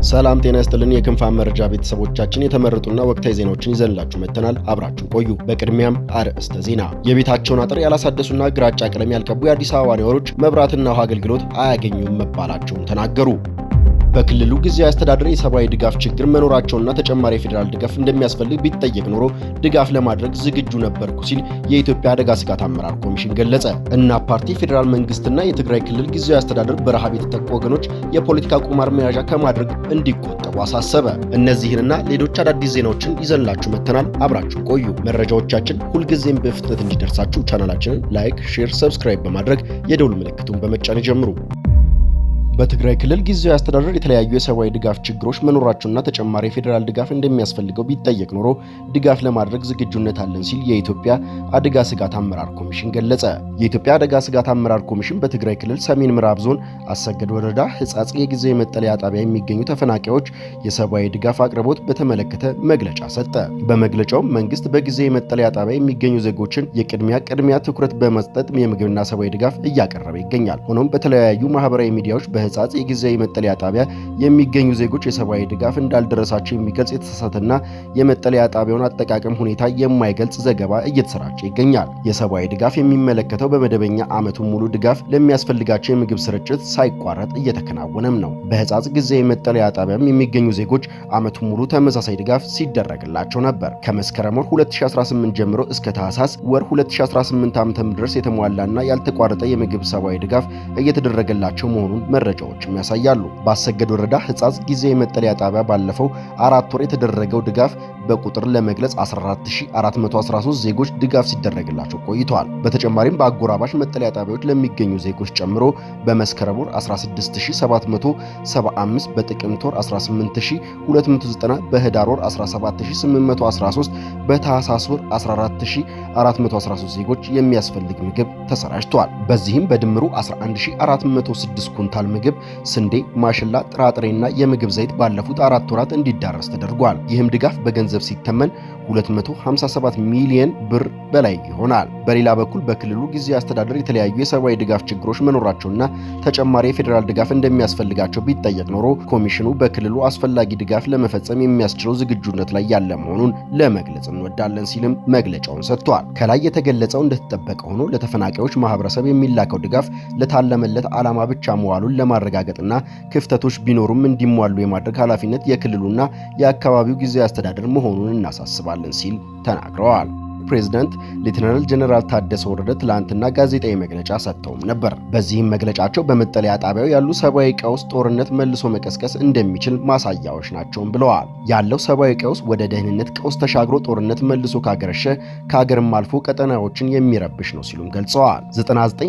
ሰላም ጤና ይስጥልን የክንፋን መረጃ ቤተሰቦቻችን የተመረጡና ወቅታዊ ዜናዎችን ይዘንላችሁ መጥተናል። አብራችሁን ቆዩ። በቅድሚያም አርዕስተ ዜና። የቤታቸውን አጥር ያላሳደሱና ግራጫ ቀለም ያልቀቡ የአዲስ አበባ ነዋሪዎች መብራትና ውሃ አገልግሎት አያገኙም መባላቸውን ተናገሩ። በክልሉ ጊዜያዊ አስተዳደር የሰብአዊ ድጋፍ ችግር መኖራቸውና ተጨማሪ የፌዴራል ድጋፍ እንደሚያስፈልግ ቢጠየቅ ኖሮ ድጋፍ ለማድረግ ዝግጁ ነበርኩ ሲል የኢትዮጵያ አደጋ ስጋት አመራር ኮሚሽን ገለጸ። እናት ፓርቲ ፌዴራል መንግስትና የትግራይ ክልል ጊዜያዊ አስተዳደር በረሃብ የተጠቁ ወገኖች የፖለቲካ ቁማር መያዣ ከማድረግ እንዲቆጠቡ አሳሰበ። እነዚህንና ሌሎች አዳዲስ ዜናዎችን ይዘንላችሁ መጥተናል። አብራችሁ ቆዩ። መረጃዎቻችን ሁልጊዜም በፍጥነት እንዲደርሳችሁ ቻናላችንን ላይክ፣ ሼር፣ ሰብስክራይብ በማድረግ የደውል ምልክቱን በመጫን ይጀምሩ። በትግራይ ክልል ጊዜያዊ አስተዳደር የተለያዩ የሰብአዊ ድጋፍ ችግሮች መኖራቸውና ተጨማሪ የፌዴራል ድጋፍ እንደሚያስፈልገው ቢጠየቅ ኖሮ ድጋፍ ለማድረግ ዝግጁነት አለን ሲል የኢትዮጵያ አደጋ ስጋት አመራር ኮሚሽን ገለጸ። የኢትዮጵያ አደጋ ስጋት አመራር ኮሚሽን በትግራይ ክልል ሰሜን ምዕራብ ዞን አሰገድ ወረዳ ሕጻጽ የጊዜያዊ መጠለያ ጣቢያ የሚገኙ ተፈናቃዮች የሰብአዊ ድጋፍ አቅርቦት በተመለከተ መግለጫ ሰጠ። በመግለጫውም መንግስት በጊዜያዊ መጠለያ ጣቢያ የሚገኙ ዜጎችን ቅድሚያ ትኩረት በመስጠት የምግብና ሰብአዊ ድጋፍ እያቀረበ ይገኛል። ሆኖም በተለያዩ ማህበራዊ ሚዲያዎች ሕጻጽ የጊዜያዊ መጠለያ ጣቢያ የሚገኙ ዜጎች የሰብአዊ ድጋፍ እንዳልደረሳቸው የሚገልጽ የተሳሳተና የመጠለያ ጣቢያውን አጠቃቀም ሁኔታ የማይገልጽ ዘገባ እየተሰራጨ ይገኛል። የሰብአዊ ድጋፍ የሚመለከተው በመደበኛ ዓመቱን ሙሉ ድጋፍ ለሚያስፈልጋቸው የምግብ ስርጭት ሳይቋረጥ እየተከናወነም ነው። በሕጻጽ ጊዜያዊ መጠለያ ጣቢያም የሚገኙ ዜጎች ዓመቱን ሙሉ ተመሳሳይ ድጋፍ ሲደረግላቸው ነበር። ከመስከረም ወር 2018 ጀምሮ እስከ ታህሳስ ወር 2018 ዓ.ም ድረስ የተሟላና ያልተቋረጠ የምግብ ሰብአዊ ድጋፍ እየተደረገላቸው መሆኑን መረጃዎች ያሳያሉ። በአሰገድ ወረዳ ሕጻጽ ጊዜያዊ መጠለያ ጣቢያ ባለፈው 4 ወር የተደረገው ድጋፍ በቁጥር ለመግለጽ 14413 ዜጎች ድጋፍ ሲደረግላቸው ቆይተዋል። በተጨማሪም በአጎራባሽ መጠለያ ጣቢያዎች ለሚገኙ ዜጎች ጨምሮ በመስከረም ወር 16675፣ በጥቅምት ወር 18290፣ በህዳር ወር 17813፣ በታህሳስ ወር 14413 ዜጎች የሚያስፈልግ ምግብ ተሰራጭቷል። በዚህም በድምሩ 11406 ኩንታል ምግብ፣ ስንዴ፣ ማሽላ፣ ጥራጥሬና የምግብ ዘይት ባለፉት 4 ወራት እንዲዳረስ ተደርጓል። ይህም ድጋፍ በገንዘብ ሲተመን 257 ሚሊዮን ብር በላይ ይሆናል። በሌላ በኩል በክልሉ ጊዜያዊ አስተዳደር የተለያዩ የሰብአዊ ድጋፍ ችግሮች መኖራቸውና ተጨማሪ የፌዴራል ድጋፍ እንደሚያስፈልጋቸው ቢጠየቅ ኖሮ ኮሚሽኑ በክልሉ አስፈላጊ ድጋፍ ለመፈጸም የሚያስችለው ዝግጁነት ላይ ያለ መሆኑን ለመግለጽ እንወዳለን ሲልም መግለጫውን ሰጥቷል። ከላይ የተገለጸው እንደተጠበቀ ሆኖ ለተፈናቃዮች ማህበረሰብ የሚላከው ድጋፍ ለታለመለት ዓላማ ብቻ መዋሉን ለማረጋገጥና ክፍተቶች ቢኖሩም እንዲሟሉ የማድረግ ኃላፊነት የክልሉና የአካባቢው ጊዜያዊ አስተዳደር መሆኑን እናሳስባለን ሲል ተናግረዋል። ፕሬዝዳንት ሌተናል ጀነራል ታደሰ ወረደ ትላንትና ጋዜጣዊ መግለጫ ሰጥተውም ነበር። በዚህም መግለጫቸው በመጠለያ ጣቢያው ያሉ ሰብአዊ ቀውስ ጦርነት መልሶ መቀስቀስ እንደሚችል ማሳያዎች ናቸውም ብለዋል። ያለው ሰብአዊ ቀውስ ወደ ደህንነት ቀውስ ተሻግሮ ጦርነት መልሶ ካገረሸ ከሀገርም አልፎ ቀጠናዎችን የሚረብሽ ነው ሲሉም ገልጸዋል።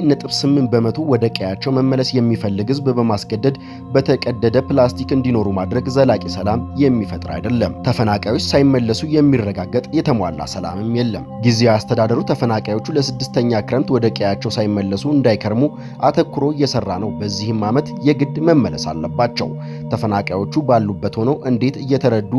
99.8% ወደ ቀያቸው መመለስ የሚፈልግ ህዝብ በማስገደድ በተቀደደ ፕላስቲክ እንዲኖሩ ማድረግ ዘላቂ ሰላም የሚፈጥር አይደለም። ተፈናቃዮች ሳይመለሱ የሚረጋገጥ የተሟላ ሰላምም የለም። ጊዜያዊ አስተዳደሩ ተፈናቃዮቹ ለስድስተኛ ክረምት ወደ ቀያቸው ሳይመለሱ እንዳይከርሙ አተኩሮ እየሰራ ነው። በዚህም ዓመት የግድ መመለስ አለባቸው። ተፈናቃዮቹ ባሉበት ሆነው እንዴት እየተረዱ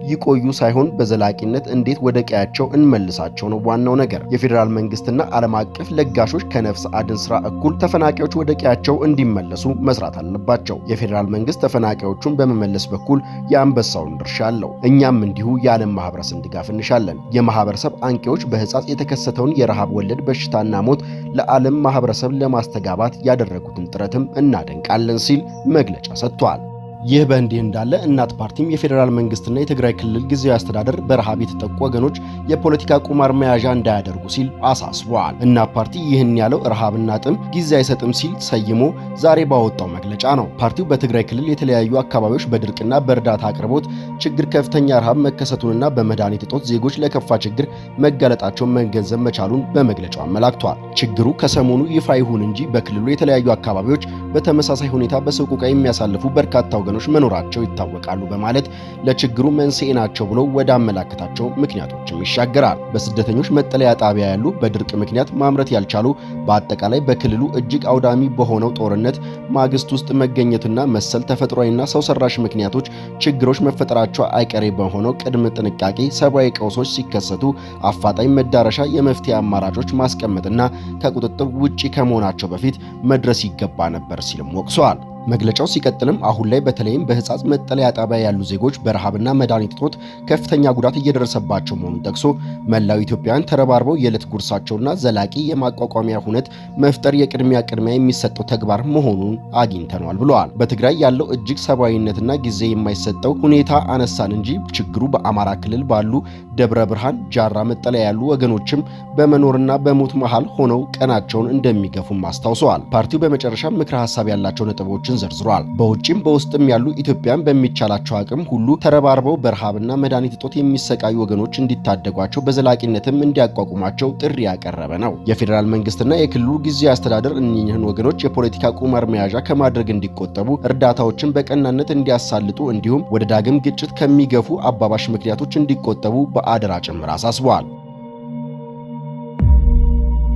ይቆዩ ሳይሆን በዘላቂነት እንዴት ወደ ቀያቸው እንመልሳቸው ነው ዋናው ነገር። የፌዴራል መንግስትና ዓለም አቀፍ ለጋሾች ከነፍስ አድን ስራ እኩል ተፈናቃዮች ወደ ቀያቸው እንዲመለሱ መስራት አለባቸው። የፌዴራል መንግስት ተፈናቃዮቹን በመመለስ በኩል የአንበሳውን ድርሻ አለው። እኛም እንዲሁ የዓለም ማህበረሰብ ድጋፍ እንሻለን። የማህበረሰብ አንቂዎች በሕጻጽ የተከሰተውን የረሃብ ወለድ በሽታና ሞት ለዓለም ማህበረሰብ ለማስተጋባት ያደረጉትን ጥረትም እናደንቃለን ሲል መግለጫ ሰጥቷል። ይህ በእንዲህ እንዳለ እናት ፓርቲም የፌዴራል መንግስትና የትግራይ ክልል ጊዜያዊ አስተዳደር በረሃብ የተጠቁ ወገኖች የፖለቲካ ቁማር መያዣ እንዳያደርጉ ሲል አሳስቧል። እናት ፓርቲ ይህን ያለው ረሃብና ጥም ጊዜ አይሰጥም ሲል ሰይሞ ዛሬ ባወጣው መግለጫ ነው። ፓርቲው በትግራይ ክልል የተለያዩ አካባቢዎች በድርቅና በእርዳታ አቅርቦት ችግር ከፍተኛ ረሃብ መከሰቱንና በመድኃኒት እጦት ዜጎች ለከፋ ችግር መጋለጣቸውን መገንዘብ መቻሉን በመግለጫው አመላክቷል። ችግሩ ከሰሞኑ ይፋ ይሁን እንጂ በክልሉ የተለያዩ አካባቢዎች በተመሳሳይ ሁኔታ በሰቆቃ የሚያሳልፉ በርካታ ወገኖች መኖራቸው ይታወቃሉ በማለት ለችግሩ መንስኤ ናቸው ብሎ ወደ አመላከታቸው ምክንያቶችም ይሻገራል። በስደተኞች መጠለያ ጣቢያ ያሉ በድርቅ ምክንያት ማምረት ያልቻሉ፣ በአጠቃላይ በክልሉ እጅግ አውዳሚ በሆነው ጦርነት ማግስት ውስጥ መገኘትና መሰል ተፈጥሯዊና ሰው ሰራሽ ምክንያቶች ችግሮች መፈጠራቸው አይቀሬ በሆነው ቅድመ ጥንቃቄ ሰብአዊ ቀውሶች ሲከሰቱ አፋጣኝ መዳረሻ የመፍትሄ አማራጮች ማስቀመጥና ከቁጥጥር ውጪ ከመሆናቸው በፊት መድረስ ይገባ ነበር ሲልም ወቅሰዋል። መግለጫው ሲቀጥልም አሁን ላይ በተለይም በህጻጽ መጠለያ ጣቢያ ያሉ ዜጎች በረሃብና መድኃኒት እጦት ከፍተኛ ጉዳት እየደረሰባቸው መሆኑን ጠቅሶ መላው ኢትዮጵያውያን ተረባርበው የዕለት ጉርሳቸውና ዘላቂ የማቋቋሚያ ሁነት መፍጠር የቅድሚያ የሚሰጠው ተግባር መሆኑን አግኝተናል ብለዋል። በትግራይ ያለው እጅግ ሰብአዊነትና ጊዜ የማይሰጠው ሁኔታ አነሳን እንጂ ችግሩ በአማራ ክልል ባሉ ደብረ ብርሃን፣ ጃራ መጠለያ ያሉ ወገኖችም በመኖርና በሞት መሃል ሆነው ቀናቸውን እንደሚገፉም አስታውሰዋል። ፓርቲው በመጨረሻ ምክረ ሐሳብ ያላቸው ነጥቦችን ዘርዝሯል። በውጭም በውስጥም ያሉ ኢትዮጵያን በሚቻላቸው አቅም ሁሉ ተረባርበው በረሃብና መድኃኒት እጦት የሚሰቃዩ ወገኖች እንዲታደጓቸው በዘላቂነትም እንዲያቋቁማቸው ጥሪ ያቀረበ ነው። የፌዴራል መንግስትና የክልሉ ጊዜያዊ አስተዳደር እኒህን ወገኖች የፖለቲካ ቁማር መያዣ ከማድረግ እንዲቆጠቡ፣ እርዳታዎችን በቀናነት እንዲያሳልጡ እንዲሁም ወደ ዳግም ግጭት ከሚገፉ አባባሽ ምክንያቶች እንዲቆጠቡ በአደራ ጭምር አሳስበዋል።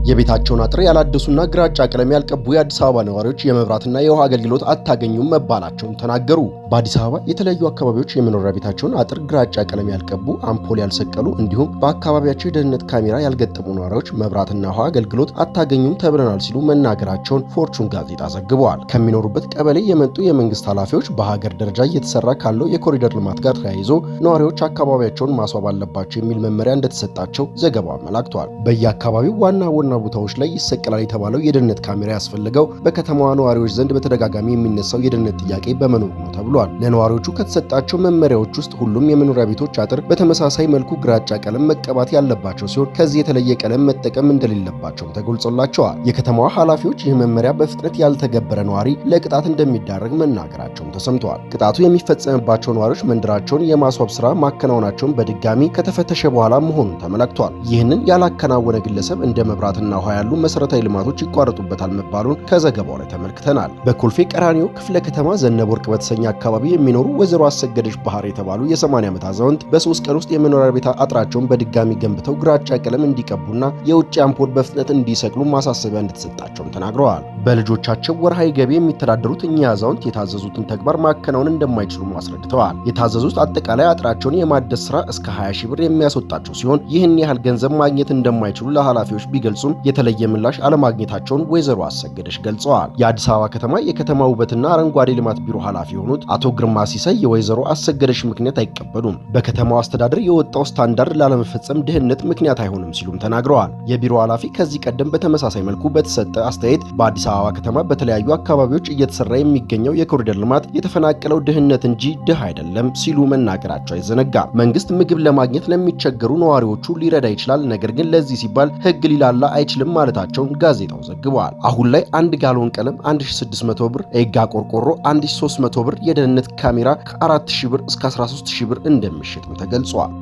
የቤታቸውን አጥር ያላደሱና ግራጫ ቀለም ያልቀቡ የአዲስ አበባ ነዋሪዎች የመብራትና የውሃ አገልግሎት አታገኙም መባላቸውን ተናገሩ። በአዲስ አበባ የተለያዩ አካባቢዎች የመኖሪያ ቤታቸውን አጥር ግራጫ ቀለም ያልቀቡ፣ አምፖል ያልሰቀሉ እንዲሁም በአካባቢያቸው የደህንነት ካሜራ ያልገጠሙ ነዋሪዎች መብራትና ውሃ አገልግሎት አታገኙም ተብለናል ሲሉ መናገራቸውን ፎርቹን ጋዜጣ ዘግበዋል። ከሚኖሩበት ቀበሌ የመጡ የመንግስት ኃላፊዎች በሀገር ደረጃ እየተሰራ ካለው የኮሪደር ልማት ጋር ተያይዞ ነዋሪዎች አካባቢያቸውን ማስዋብ አለባቸው የሚል መመሪያ እንደተሰጣቸው ዘገባው አመላክቷል። በየአካባቢው ዋና ቦታዎች ላይ ይሰቀላል የተባለው የደህንነት ካሜራ ያስፈልገው በከተማዋ ነዋሪዎች ዘንድ በተደጋጋሚ የሚነሳው የደህንነት ጥያቄ በመኖሩ ነው ተብሏል። ለነዋሪዎቹ ከተሰጣቸው መመሪያዎች ውስጥ ሁሉም የመኖሪያ ቤቶች አጥር በተመሳሳይ መልኩ ግራጫ ቀለም መቀባት ያለባቸው ሲሆን ከዚህ የተለየ ቀለም መጠቀም እንደሌለባቸውም ተገልጾላቸዋል። የከተማዋ ኃላፊዎች ይህ መመሪያ በፍጥነት ያልተገበረ ነዋሪ ለቅጣት እንደሚዳረግ መናገራቸውም ተሰምተዋል። ቅጣቱ የሚፈጸምባቸው ነዋሪዎች መንደራቸውን የማስዋብ ስራ ማከናወናቸውን በድጋሚ ከተፈተሸ በኋላ መሆኑን ተመላክቷል። ይህንን ያላከናወነ ግለሰብ እንደ መብራት እና ውሃ ያሉ መሰረታዊ ልማቶች ይቋረጡበታል መባሉን ከዘገባው ላይ ተመልክተናል። በኮልፌ ቀራኒዮ ክፍለ ከተማ ዘነበ ወርቅ በተሰኘ አካባቢ የሚኖሩ ወይዘሮ አሰገደች ባህር የተባሉ የ80 ዓመት አዛውንት በ3 ቀን ውስጥ የመኖሪያ ቤት አጥራቸውን በድጋሚ ገንብተው ግራጫ ቀለም እንዲቀቡና የውጭ አምፖል በፍጥነት እንዲሰቅሉ ማሳሰቢያ እንደተሰጣቸውም ተናግረዋል። በልጆቻቸው ወርሃዊ ገቢ የሚተዳደሩት እኚህ አዛውንት የታዘዙትን ተግባር ማከናወን እንደማይችሉ አስረድተዋል። የታዘዙት አጠቃላይ አጥራቸውን የማደስ ስራ እስከ 20 ሺህ ብር የሚያስወጣቸው ሲሆን ይህን ያህል ገንዘብ ማግኘት እንደማይችሉ ለኃላፊዎች ቢገልጹም የተለየ ምላሽ አለማግኘታቸውን ወይዘሮ አሰገደች ገልጸዋል። የአዲስ አበባ ከተማ የከተማ ውበትና አረንጓዴ ልማት ቢሮ ኃላፊ የሆኑት አቶ ግርማ ሲሳይ የወይዘሮ አሰገደች ምክንያት አይቀበሉም። በከተማው አስተዳደር የወጣው ስታንዳርድ ላለመፈጸም ድህነት ምክንያት አይሆንም ሲሉም ተናግረዋል። የቢሮ ኃላፊ ከዚህ ቀደም በተመሳሳይ መልኩ በተሰጠ አስተያየት በአዲስ አበባ ከተማ በተለያዩ አካባቢዎች እየተሰራ የሚገኘው የኮሪደር ልማት የተፈናቀለው ድህነት እንጂ ድህ አይደለም ሲሉ መናገራቸው አይዘነጋም። መንግስት ምግብ ለማግኘት ለሚቸገሩ ነዋሪዎቹ ሊረዳ ይችላል፣ ነገር ግን ለዚህ ሲባል ህግ ሊላላ አይችልም ማለታቸውን ጋዜጣው ዘግቧል። አሁን ላይ 1 ጋሎን ቀለም 1600 ብር፣ ኤጋ ቆርቆሮ 1300 ብር፣ የደህንነት ካሜራ ከ4000 ብር እስከ 13000 ብር እንደሚሸጥም ተገልጿል።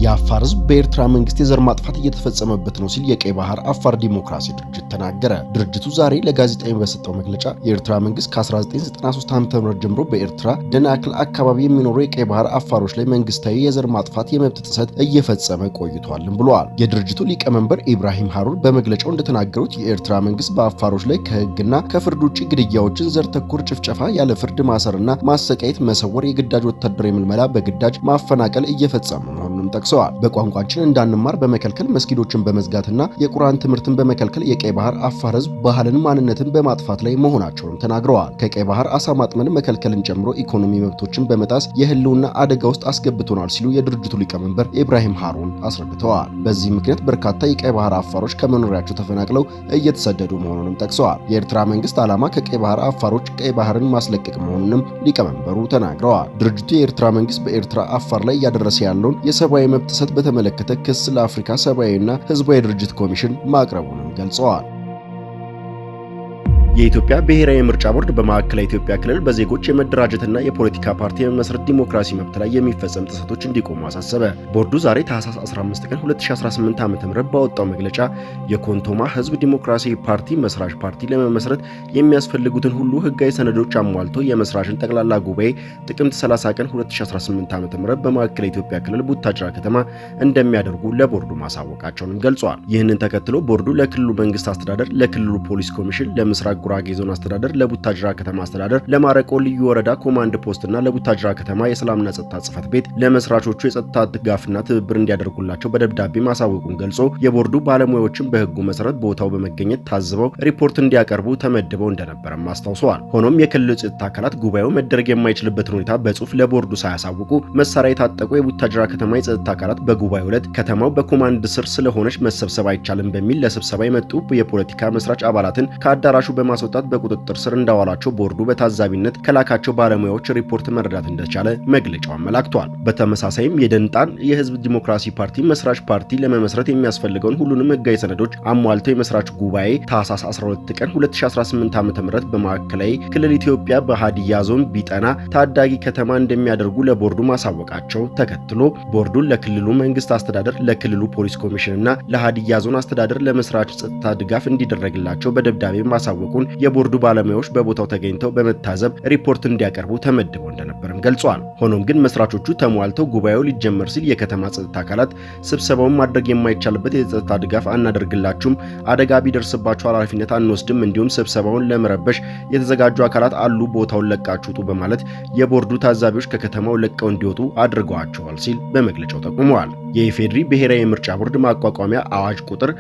የአፋር ህዝብ በኤርትራ መንግስት የዘር ማጥፋት እየተፈጸመበት ነው ሲል የቀይ ባህር አፋር ዲሞክራሲ ድርጅት ተናገረ። ድርጅቱ ዛሬ ለጋዜጣዊ በሰጠው መግለጫ የኤርትራ መንግስት ከ1993 ዓ.ም ጀምሮ በኤርትራ ደናክል አካባቢ የሚኖሩ የቀይ ባህር አፋሮች ላይ መንግስታዊ የዘር ማጥፋት የመብት ጥሰት እየፈጸመ ቆይቷልም ብለዋል። የድርጅቱ ሊቀመንበር ኢብራሂም ሃሩን በመግለጫው እንደተናገሩት የኤርትራ መንግስት በአፋሮች ላይ ከህግና ከፍርድ ውጭ ግድያዎችን፣ ዘር ተኮር ጭፍጨፋ፣ ያለ ፍርድ ማሰርና ማሰቃየት፣ መሰወር፣ የግዳጅ ወታደራዊ ምልመላ፣ በግዳጅ ማፈናቀል እየፈጸመ መሆኑንም ጠቅሰዋል። በቋንቋችን እንዳንማር በመከልከል መስጊዶችን በመዝጋትና የቁርአን ትምህርትን በመከልከል የቀይ ባህር አፋር ህዝብ ባህልን፣ ማንነትን በማጥፋት ላይ መሆናቸውንም ተናግረዋል። ከቀይ ባህር አሳ ማጥመድ መከልከልን ጨምሮ ኢኮኖሚ መብቶችን በመጣስ የህልውና አደጋ ውስጥ አስገብቶናል ሲሉ የድርጅቱ ሊቀመንበር ኢብራሂም ሃሩን አስረድተዋል። በዚህ ምክንያት በርካታ የቀይ ባህር አፋሮች ከመኖሪያቸው ተፈናቅለው እየተሰደዱ መሆኑንም ጠቅሰዋል። የኤርትራ መንግስት ዓላማ ከቀይ ባህር አፋሮች ቀይ ባህርን ማስለቀቅ መሆኑንም ሊቀመንበሩ ተናግረዋል። ድርጅቱ የኤርትራ መንግስት በኤርትራ አፋር ላይ እያደረሰ ያለውን የሰብአዊ መብት ጥሰት በተመለከተ ክስ ለአፍሪካ ሰብአዊና ህዝባዊ ድርጅት ኮሚሽን ማቅረቡንም ገልጸዋል። የኢትዮጵያ ብሔራዊ ምርጫ ቦርድ በማዕከላዊ ኢትዮጵያ ክልል በዜጎች የመደራጀትና የፖለቲካ ፓርቲ የመመስረት ዲሞክራሲ መብት ላይ የሚፈጸም ጥሰቶች እንዲቆሙ አሳሰበ። ቦርዱ ዛሬ ታህሳስ 15 ቀን 2018 ዓ.ም ባወጣው መግለጫ የኮንቶማ ህዝብ ዲሞክራሲያዊ ፓርቲ መስራች ፓርቲ ለመመስረት የሚያስፈልጉትን ሁሉ ህጋዊ ሰነዶች አሟልቶ የመስራችን ጠቅላላ ጉባኤ ጥቅምት 30 ቀን 2018 ዓ.ም በማዕከላዊ ኢትዮጵያ ክልል ቡታጅራ ከተማ እንደሚያደርጉ ለቦርዱ ማሳወቃቸውን ገልጿል። ይህንን ተከትሎ ቦርዱ ለክልሉ መንግስት አስተዳደር፣ ለክልሉ ፖሊስ ኮሚሽን፣ ለምስራቅ ጉራጌ ዞን አስተዳደር፣ ለቡታጅራ ከተማ አስተዳደር፣ ለማረቆ ልዩ ወረዳ ኮማንድ ፖስትና ለቡታጅራ ከተማ የሰላምና ጸጥታ ጽሕፈት ቤት ለመስራቾቹ የጸጥታ ድጋፍና ትብብር እንዲያደርጉላቸው በደብዳቤ ማሳወቁን ገልጾ የቦርዱ ባለሙያዎችን በሕጉ መሰረት ቦታው በመገኘት ታዝበው ሪፖርት እንዲያቀርቡ ተመድበው እንደነበረም አስታውሰዋል። ሆኖም የክልሉ ጸጥታ አካላት ጉባኤው መደረግ የማይችልበትን ሁኔታ በጽሁፍ ለቦርዱ ሳያሳውቁ መሳሪያ የታጠቁ የቡታጅራ ከተማ የጸጥታ አካላት በጉባኤው ዕለት ከተማው በኮማንድ ስር ስለሆነች መሰብሰብ አይቻልም በሚል ለስብሰባ የመጡ የፖለቲካ መስራች አባላትን ከአዳራሹ በማስወጣት በቁጥጥር ስር እንዳዋላቸው ቦርዱ በታዛቢነት ከላካቸው ባለሙያዎች ሪፖርት መረዳት እንደቻለ መግለጫው አመላክቷል። በተመሳሳይም የደንጣን የህዝብ ዲሞክራሲ ፓርቲ መስራች ፓርቲ ለመመስረት የሚያስፈልገውን ሁሉንም ህጋዊ ሰነዶች አሟልተው የመስራች ጉባኤ ታህሳስ 12 ቀን 2018 ዓ.ም በማዕከላዊ ክልል ኢትዮጵያ በሃዲያ ዞን ቢጠና ታዳጊ ከተማ እንደሚያደርጉ ለቦርዱ ማሳወቃቸው ተከትሎ ቦርዱን ለክልሉ መንግስት አስተዳደር፣ ለክልሉ ፖሊስ ኮሚሽንና ለሃዲያ ዞን አስተዳደር ለመስራች ጸጥታ ድጋፍ እንዲደረግላቸው በደብዳቤ ማሳወቁን የቦርዱ ባለሙያዎች በቦታው ተገኝተው በመታዘብ ሪፖርት እንዲያቀርቡ ተመድበው እንደነበርም ገልጿል። ሆኖም ግን መስራቾቹ ተሟልተው ጉባኤው ሊጀመር ሲል የከተማ ጸጥታ አካላት ስብሰባውን ማድረግ የማይቻልበት የጸጥታ ድጋፍ አናደርግላችሁም፣ አደጋ ቢደርስባችሁ ኃላፊነት አንወስድም፣ እንዲሁም ስብሰባውን ለመረበሽ የተዘጋጁ አካላት አሉ፣ ቦታውን ለቃችሁ ውጡ በማለት የቦርዱ ታዛቢዎች ከከተማው ለቀው እንዲወጡ አድርገዋቸዋል ሲል በመግለጫው ጠቁመዋል። የኢፌዴሪ ብሔራዊ ምርጫ ቦርድ ማቋቋሚያ አዋጅ ቁጥር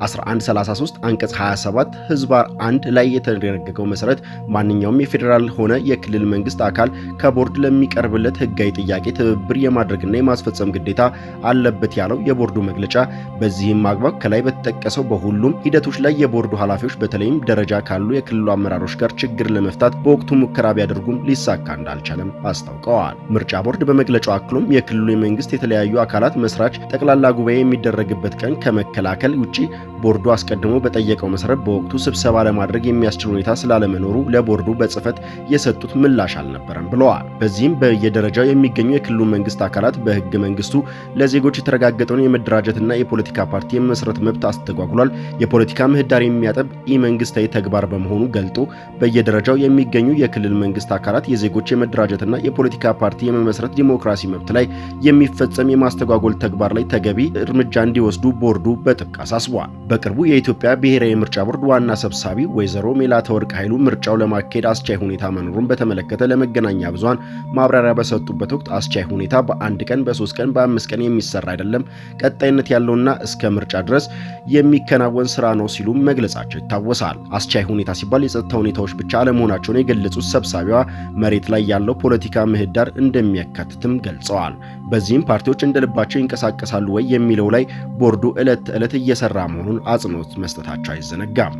1133 አንቀጽ 27 ህዝባር 1 ላይ የተደነገገው መሰረት ማንኛውም የፌዴራል ሆነ የክልል መንግስት አካል ከቦርድ ለሚቀርብለት ህጋዊ ጥያቄ ትብብር የማድረግና የማስፈጸም ግዴታ አለበት ያለው የቦርዱ መግለጫ፣ በዚህም አግባብ ከላይ በተጠቀሰው በሁሉም ሂደቶች ላይ የቦርዱ ኃላፊዎች በተለይም ደረጃ ካሉ የክልሉ አመራሮች ጋር ችግር ለመፍታት በወቅቱ ሙከራ ቢያደርጉም ሊሳካ እንዳልቻለም አስታውቀዋል። ምርጫ ቦርድ በመግለጫው አክሎም የክልሉ የመንግስት የተለያዩ አካላት መስራች ጠቅላላ ጉባኤ የሚደረግበት ቀን ከመከላከል ውጪ ቦርዱ አስቀድሞ በጠየቀው መሰረት በወቅቱ ስብሰባ ለማድረግ የሚያስችል ሁኔታ ስላለመኖሩ ለቦርዱ በጽፈት የሰጡት ምላሽ አልነበረም ብለዋል። በዚህም በየደረጃው የሚገኙ የክልሉ መንግስት አካላት በህገ መንግስቱ ለዜጎች የተረጋገጠውን የመደራጀትና የፖለቲካ ፓርቲ የመመስረት መብት አስተጓጉሏል፣ የፖለቲካ ምህዳር የሚያጠብ ኢመንግስታዊ ተግባር በመሆኑ ገልጦ በየደረጃው የሚገኙ የክልል መንግስት አካላት የዜጎች የመደራጀትና የፖለቲካ ፓርቲ የመመስረት ዲሞክራሲ መብት ላይ የሚፈጸም የማስተጓጎል ተግባር ላይ ተገቢ እርምጃ እንዲወስዱ ቦርዱ በጥብቅ አሳስቧል። በቅርቡ የኢትዮጵያ ብሔራዊ ምርጫ ቦርድ ዋና ሰብሳቢ ወይዘሮ ሜላተወርቅ ኃይሉ ምርጫው ለማካሄድ አስቻይ ሁኔታ መኖሩን በተመለከተ ለመገናኛ ብዙሃን ማብራሪያ በሰጡበት ወቅት አስቻይ ሁኔታ በአንድ ቀን፣ በ3 ቀን፣ በ5 ቀን የሚሰራ አይደለም፣ ቀጣይነት ያለውና እስከ ምርጫ ድረስ የሚከናወን ስራ ነው ሲሉ መግለጻቸው ይታወሳል። አስቻይ ሁኔታ ሲባል የጸጥታ ሁኔታዎች ብቻ አለመሆናቸውን የገለጹት ሰብሳቢዋ መሬት ላይ ያለው ፖለቲካ ምህዳር እንደሚያካትትም ገልጸዋል። በዚህም ፓርቲዎች እንደልባቸው ይንቀሳቀሳሉ ወይ የሚለው ላይ ቦርዱ ዕለት ተዕለት እየሰራ መሆኑን አጽንኦት መስጠታቸው አይዘነጋም።